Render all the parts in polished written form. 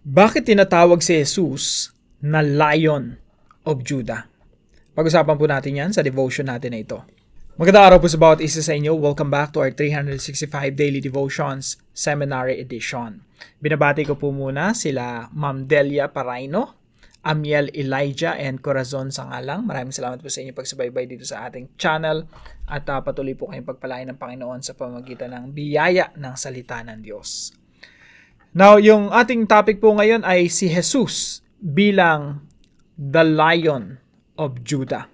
Bakit tinatawag si Jesus na Lion of Judah? Pag-usapan po natin yan sa devotion natin na ito. Magandang araw po sa bawat isa sa inyo. Welcome back to our 365 Daily Devotions Seminary Edition. Binabati ko po muna sila Ma'am Delia Paraino, Amiel Elijah, and Corazon Sangalang. Maraming salamat po sa inyo pagsubaybay dito sa ating channel at patuloy po kayong pagpalain ng Panginoon sa pamamagitan ng biyaya ng salita ng Diyos. Now, yung ating topic po ngayon ay si Jesus bilang the Lion of Judah.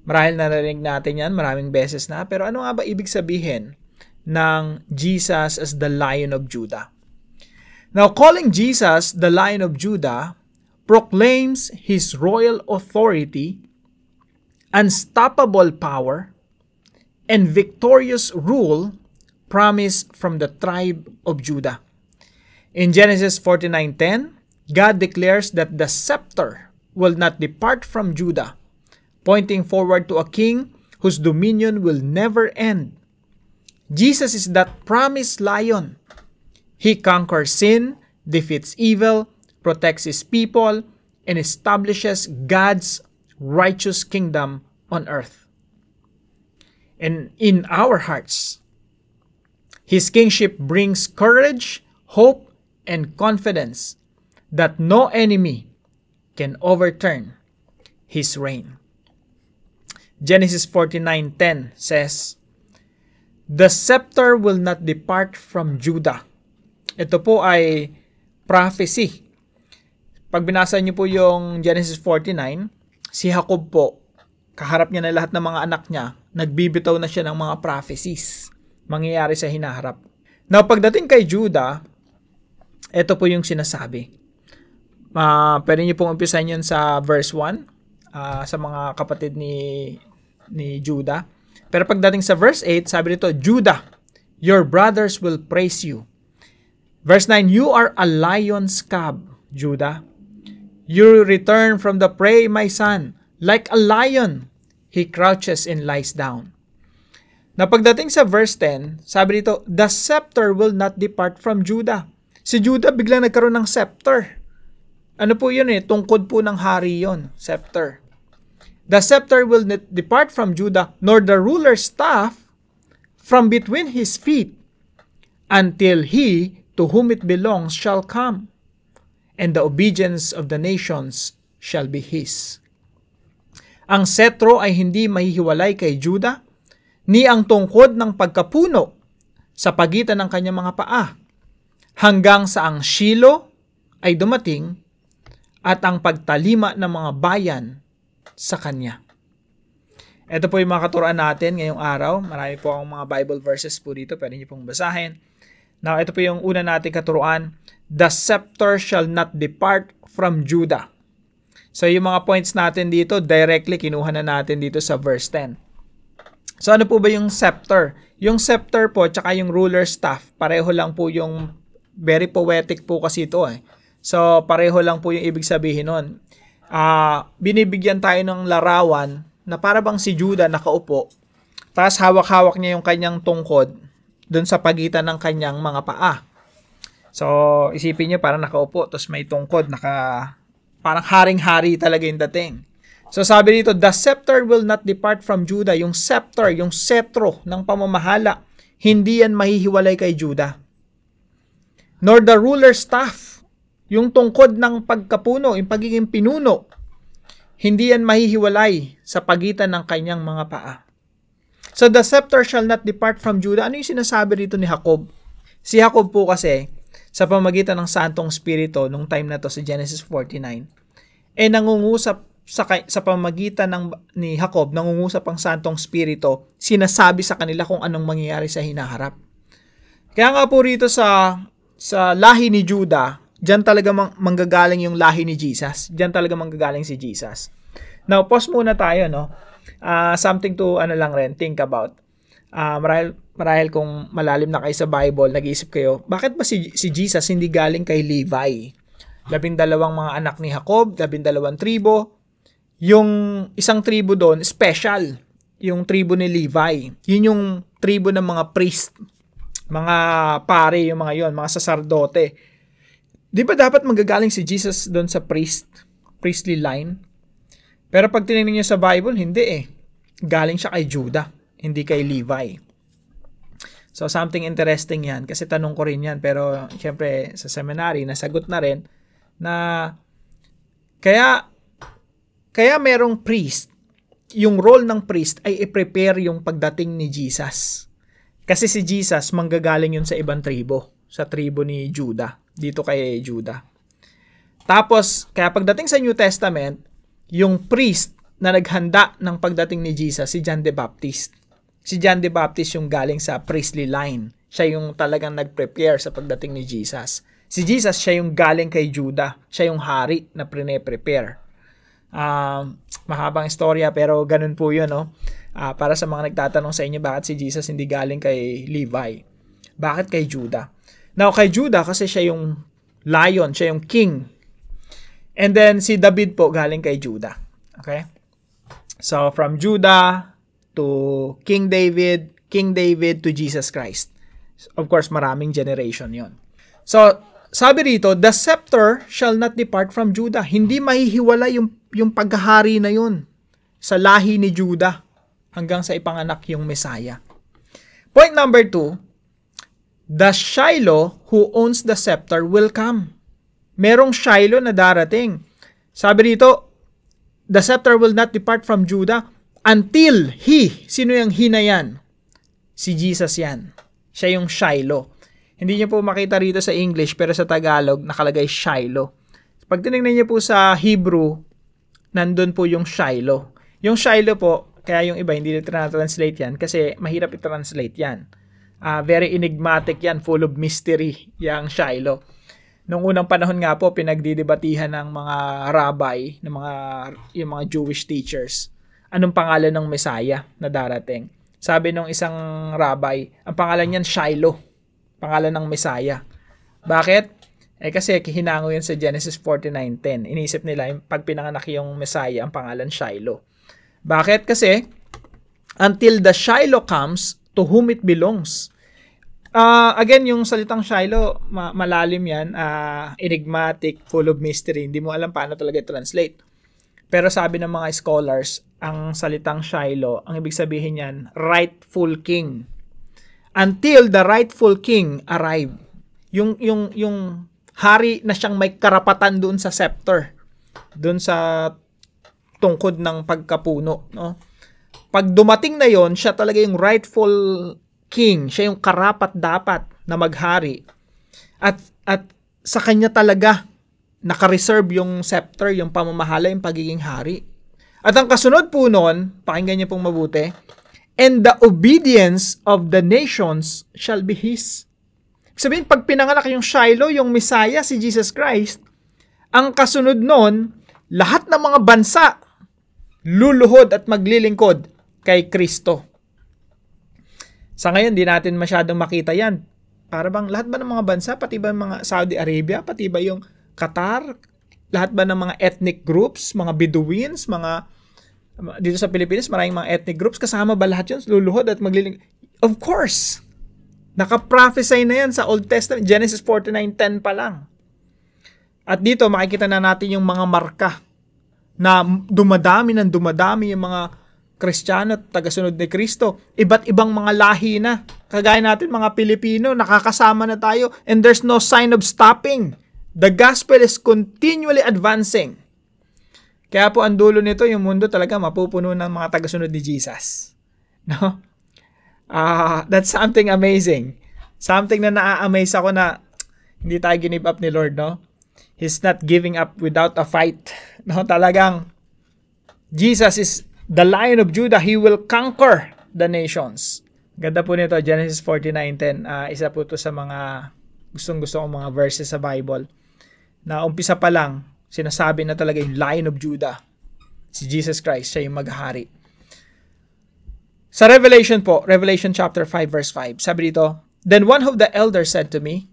Marahil narinig natin yan maraming beses na, pero ano nga ba ibig sabihin ng Jesus as the Lion of Judah? Now, calling Jesus the Lion of Judah proclaims His royal authority, unstoppable power, and victorious rule promised from the tribe of Judah. In Genesis 49:10, God declares that the scepter will not depart from Judah, pointing forward to a king whose dominion will never end. Jesus is that promised lion. He conquers sin, defeats evil, protects His people, and establishes God's righteous kingdom on earth. And in our hearts, His kingship brings courage, hope, and confidence that no enemy can overturn His reign. Genesis 49:10 says, "The scepter will not depart from Judah." Ito po ay prophecy. Pag binasa niyo po yung Genesis 49, si Jacob po, kaharap niya na lahat ng mga anak niya, nagbibitaw na siya ng mga prophecies mangyayari sa hinaharap. Now, pagdating kay Judah, ito po yung sinasabi. Pwede niyo pong umpisahan yun sa verse 1 sa mga kapatid ni Judah. Pero pagdating sa verse 8, sabi nito, "Judah, your brothers will praise you." Verse 9, "You are a lion's cub, Judah. You return from the prey, my son. Like a lion, he crouches and lies down." Na pagdating sa verse 10, sabi nito, "The scepter will not depart from Judah." Si Judah biglang nagkaroon ng scepter. Ano po yun tungkod po ng hari yun, scepter. "The scepter will not depart from Judah, nor the ruler's staff from between his feet, until he to whom it belongs shall come, and the obedience of the nations shall be his." Ang setro ay hindi mahihiwalay kay Judah, ni ang tungkod ng pagkapuno sa pagitan ng kanyang mga paa, hanggang sa ang Shiloh ay dumating at ang pagtalima ng mga bayan sa kanya. Ito po yung mga katuruan natin ngayong araw. Marami po ang mga Bible verses po dito. Pwede niyo pong basahin. Now, ito po yung una nating katuruan. "The scepter shall not depart from Judah." So, yung mga points natin dito, directly kinuha na natin dito sa verse 10. So, ano po ba yung scepter? Yung scepter po, tsaka yung ruler's staff, pareho lang po yung very poetic po kasi ito So, pareho lang po yung ibig sabihin nun. Binibigyan tayo ng larawan na para bang si Judah nakaupo, tapos hawak-hawak niya yung kanyang tungkod dun sa pagitan ng kanyang mga paa. So, isipin niyo parang nakaupo, tapos may tungkod, parang haring-hari talaga yung dating. So, sabi dito, "The scepter will not depart from Judah." Yung scepter, yung setro ng pamamahala, hindi yan mahihiwalay kay Judah. "Nor the ruler's staff," yung tungkod ng pagkapuno, yung pagiging pinuno, hindi yan mahihiwalay sa pagitan ng kanyang mga paa. So, "The scepter shall not depart from Judah." Ano yung sinasabi dito ni Jacob? Si Jacob po kasi, sa pamagitan ng Santong Espiritu, nung time na to sa Genesis 49, nangungusap sa pamagitan ni Jacob, nangungusap ang Santong Espiritu, sinasabi sa kanila kung anong mangyayari sa hinaharap. Kaya nga po rito sa lahi ni Judah, diyan talaga manggagaling yung lahi ni Jesus. Diyan talaga manggagaling si Jesus. Now, pause muna tayo, no? Something to think about. Marahil kung malalim na kayo sa Bible, nag-iisip kayo, bakit ba si Jesus hindi galing kay Levi? 12 mga anak ni Jacob, 12 tribo. Yung isang tribo doon, special. Yung tribo ni Levi. Yun yung tribo ng mga priest. Mga pare, yung mga yon, mga saserdote. Di ba dapat manggagaling si Jesus doon sa priestly line? Pero pag tinignan niyo sa Bible, hindi eh. Galing siya kay Judah, hindi kay Levi. So something interesting yan, kasi tanong ko rin yan, pero syempre sa seminary, nasagot na rin, na kaya merong priest, yung role ng priest ay i-prepare yung pagdating ni Jesus. Kasi si Jesus, manggagaling yun sa ibang tribo, sa tribo ni Judah, dito kay Judah. Tapos, kaya pagdating sa New Testament, yung priest na naghanda ng pagdating ni Jesus, si John the Baptist. Si John the Baptist yung galing sa priestly line. Siya yung talagang nag-prepare sa pagdating ni Jesus. Si Jesus, siya yung galing kay Judah. Siya yung hari na prepare. Mahabang istorya pero ganun po yun, no? Para sa mga nagtatanong sa inyo bakit si Jesus hindi galing kay Levi. Bakit kay Judah? Now, kay Judah kasi siya yung lion, siya yung king. And then si David po galing kay Judah. Okay? So, from Judah to King David to Jesus Christ. Of course, maraming generation yon. So, sabi rito, the scepter shall not depart from Judah. Hindi mahihiwala yung paghahari na yun sa lahi ni Judah hanggang sa ipanganak yung Messiah. Point number 2, the Shiloh who owns the scepter will come. Merong Shiloh na darating. Sabi rito, the scepter will not depart from Judah until sino yung he na yan? Si Jesus yan. Siya yung Shiloh. Hindi niyo po makita rito sa English, pero sa Tagalog, nakalagay Shiloh. Pag tinignan niyo po sa Hebrew, nandun po yung Shiloh. Yung Shiloh po, kaya yung iba hindi nila translate yan, kasi mahirap i-translate yan. Very enigmatic yan, full of mystery, yung Shiloh. Noong unang panahon nga po, pinagdidebatihan ng mga rabbi, yung mga Jewish teachers, anong pangalan ng Messiah na darating. Sabi nung isang rabbi, ang pangalan niyan Shiloh. Pangalan ng Messiah. Bakit? Kasi hinango yun sa Genesis 49:10. Inisip nila, pag pinanganak yung Messiah, ang pangalan Shiloh. Bakit? Kasi, until the Shiloh comes, to whom it belongs. Again, yung salitang Shiloh, malalim yan, enigmatic, full of mystery. Hindi mo alam paano talaga i-translate. Pero sabi ng mga scholars, ang salitang Shiloh, ang ibig sabihin yan, rightful king. Until the rightful king arrive. Yung hari na siyang may karapatan doon sa scepter. Doon sa tungkod ng pagkapuno. No? Pag dumating na yon, siya talaga yung rightful king. Siya yung karapat-dapat na maghari. At sa kanya talaga naka-reserve yung scepter, yung pamamahala, yung pagiging hari. At ang kasunod po nun, pakinggan niyo pong mabuti, and the obedience of the nations shall be his. Sabihin, pag pinanganak yung Shiloh, yung Messiah, si Jesus Christ, ang kasunod nun, lahat ng mga bansa luluhod at maglilingkod kay Kristo. Sa ngayon, di natin masyadong makita yan. Para bang lahat ba ng mga bansa, pati ba mga Saudi Arabia, pati ba yung Qatar, lahat ba ng mga ethnic groups, mga Bedouins, dito sa Pilipinas, maraming mga ethnic groups, kasama ba lahat yun? Luluhod at maglilingkod? Of course! Naka-prophesy na yan sa Old Testament, Genesis 49:10 pa lang. At dito, makikita na natin yung mga marka na dumadami yung mga Kristiyano at tagasunod ni Kristo. Iba't ibang mga lahi na. Kagaya natin, mga Pilipino, nakakasama na tayo and there's no sign of stopping. The gospel is continually advancing. Kaya po ang dulo nito, yung mundo talaga mapupuno ng mga tagasunod ni Jesus. No? That's something amazing. Something na naa-amaze ako na hindi tayo give up ni Lord, no? He's not giving up without a fight. No, talagang Jesus is the Lion of Judah. He will conquer the nations. Ganda po nito, Genesis 49:10. Isa po to sa mga gustong-gusto kong mga verses sa Bible. Na umpisa pa lang, sinasabi na talaga yung Lion of Judah. Si Jesus Christ, siya yung maghari. Sa Revelation po, Revelation chapter 5 verse 5, sabi dito, then one of the elders said to me,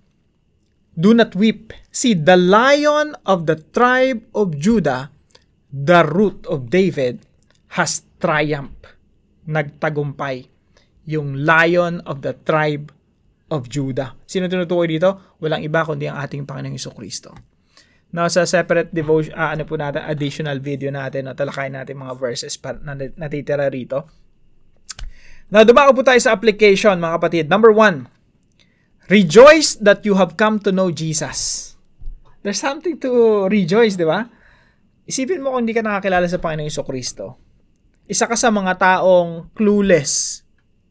do not weep. See, the Lion of the tribe of Judah, the root of David, has triumphed. Nagtagumpay. Yung Lion of the tribe of Judah. Sino tinutukoy dito? Walang iba kundi ang ating Panginoong Jesucristo. Now, sa separate devotion, additional video natin, talakayin natin mga verses na natitira rito. Now, dumako po tayo sa application, mga kapatid. Number 1, rejoice that you have come to know Jesus. There's something to rejoice, di ba? Isipin mo kung hindi ka nakakilala sa Panginoong Jesucristo. Isa ka sa mga taong clueless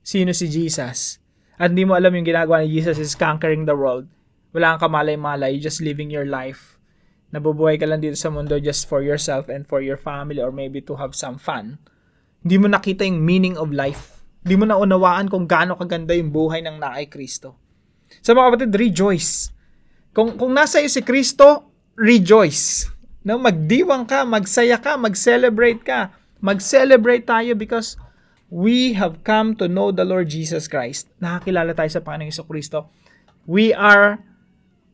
sino si Jesus. At hindi mo alam yung ginagawa ni Jesus is conquering the world. Wala kang kamalay-malay, you're just living your life. Nabubuhay ka lang dito sa mundo just for yourself and for your family or maybe to have some fun. Hindi mo nakita yung meaning of life. Hindi mo naunawaan kung gaano kaganda yung buhay ng naay Kristo. So mga kapatid, rejoice. Kung nasa iyo si Kristo, rejoice. No, magdiwang ka, magsaya ka, mag-celebrate ka. Mag-celebrate tayo because we have come to know the Lord Jesus Christ. Nakakilala tayo sa Panginoong Jesucristo. We are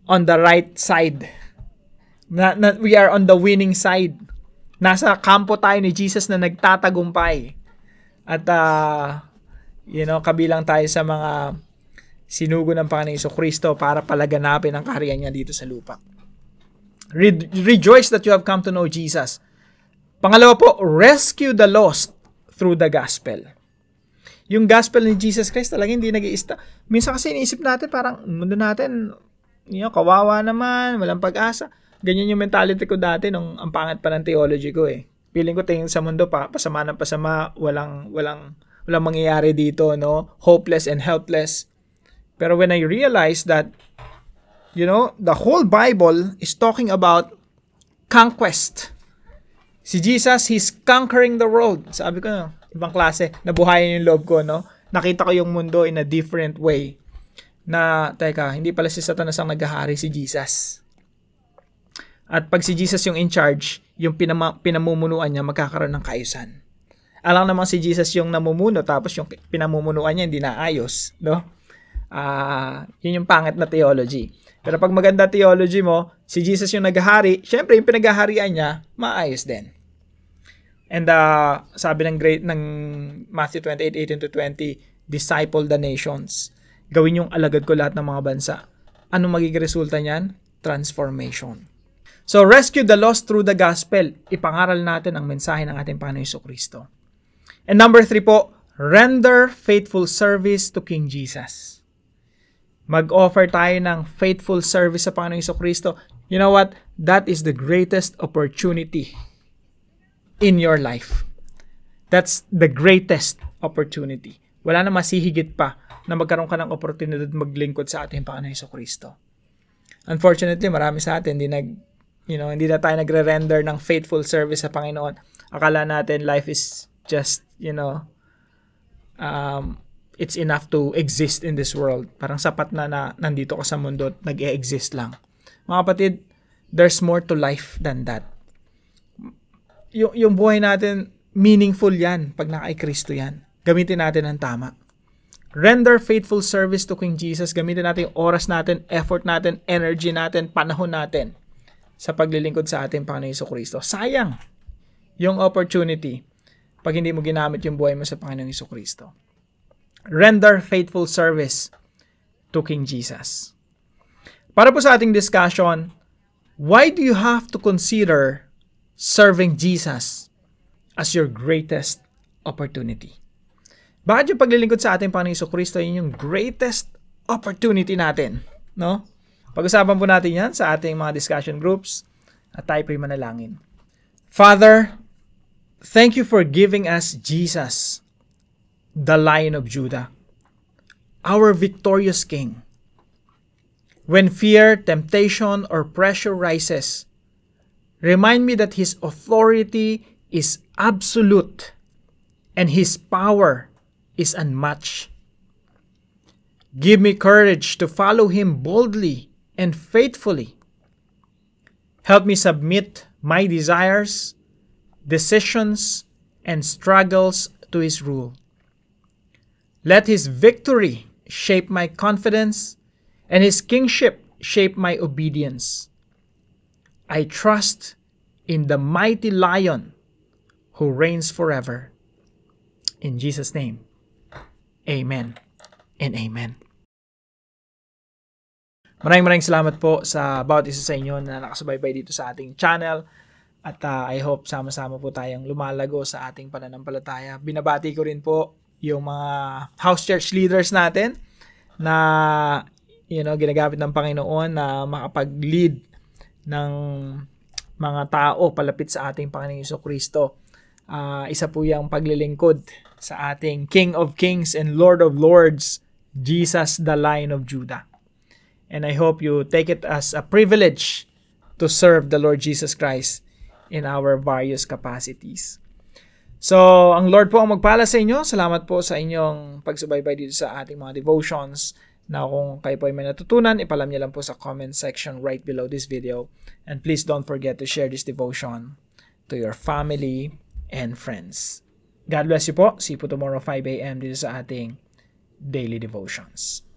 on the right side. We are on the winning side. Nasa kampo tayo ni Jesus na nagtatagumpay. At, kabilang tayo sa mga sinugo ng Panginoong Jesucristo para palaganapin ang kaharian niya dito sa lupa. Rejoice that you have come to know Jesus. Pangalawa po, rescue the lost through the gospel. Yung gospel ni Jesus Christ talaga hindi nag-iista. Minsan kasi iniisip natin parang mundo natin, kawawa naman, walang pag-asa. Ganyan yung mentality ko dati nung ang pangit pa ng theology ko eh. Feeling ko tingin sa mundo pasama ng pasama, walang mangyayari dito, no? Hopeless and helpless. Pero when I realized that, the whole Bible is talking about conquest. Si Jesus, He's conquering the world. Sabi ko, ibang klase, nabuhayan yung loob ko, no? Nakita ko yung mundo in a different way. Na, teka, hindi pala si Satanas ang naghahari, si Jesus. At pag si Jesus yung in charge, yung pinamumunuan niya, magkakaroon ng kaayusan. Alang naman si Jesus yung namumuno, tapos yung pinamumunuan niya hindi naayos, no? Yun yung pangit na theology. Pero pag maganda theology mo, si Jesus yung naghahari, syempre yung pinaghaharian niya, maayos din. And sabi ng Matthew 28:18-20, disciple the nations. Gawin yung alagad ko lahat ng mga bansa. Ano magiging resulta niyan? Transformation. So, rescue the lost through the gospel. Ipangaral natin ang mensahe ng ating Panginoong Jesucristo. And number 3 po, render faithful service to King Jesus. Mag-offer tayo ng faithful service sa Panginoong Jesucristo. You know what? That is the greatest opportunity in your life. That's the greatest opportunity. Wala na masihigit pa na magkaroon ka ng oportunidad maglingkod sa ating Panginoong Jesucristo. Unfortunately, marami sa atin hindi na tayo nagre-render ng faithful service sa Panginoon. Akala natin life is just, it's enough to exist in this world. Parang sapat na nandito ka sa mundo at nag-e-exist lang. Mga kapatid, there's more to life than that. Yung buhay natin, meaningful yan pag naka-Kristo yan. Gamitin natin ang tama. Render faithful service to King Jesus. Gamitin natin yung oras natin, effort natin, energy natin, panahon natin sa paglilingkod sa ating Panginoong Jesucristo. Sayang yung opportunity pag hindi mo ginamit yung buhay mo sa Panginoong Jesucristo. Render faithful service to King Jesus. Para po sa ating discussion, why do you have to consider serving Jesus as your greatest opportunity? Bakit yung paglilingkod sa ating Panginoong Jesucristo yun yung greatest opportunity natin? No? Pag-usapan po natin yan sa ating mga discussion groups at tayo po'y manalangin. Father, thank you for giving us Jesus, the Lion of Judah, our victorious King. When fear, temptation, or pressure rises, remind me that His authority is absolute and His power is unmatched. Give me courage to follow Him boldly and faithfully. Help me submit my desires, decisions, and struggles to His rule. Let His victory shape my confidence and His kingship shape my obedience. I trust in the mighty Lion who reigns forever. In Jesus' name, amen and amen. Maraming salamat po sa bawat isa sa inyo na nakasubaybay dito sa ating channel. At I hope sama-sama po tayong lumalago sa ating pananampalataya. Binabati ko rin po yung mga house church leaders natin na ginagamit ng Panginoon na makapag-lead ng mga tao palapit sa ating Panginoong Jesucristo. Isa po yung paglilingkod sa ating King of Kings and Lord of Lords, Jesus the Lion of Judah. And I hope you take it as a privilege to serve the Lord Jesus Christ in our various capacities. So, ang Lord po ang magpala sa inyo. Salamat po sa inyong pagsubaybay dito sa ating mga devotions. Na kung kayo po ay may natutunan, ipalam niyo lang po sa comment section right below this video. And please don't forget to share this devotion to your family and friends. God bless you po. See you po tomorrow 5 a.m. dito sa ating daily devotions.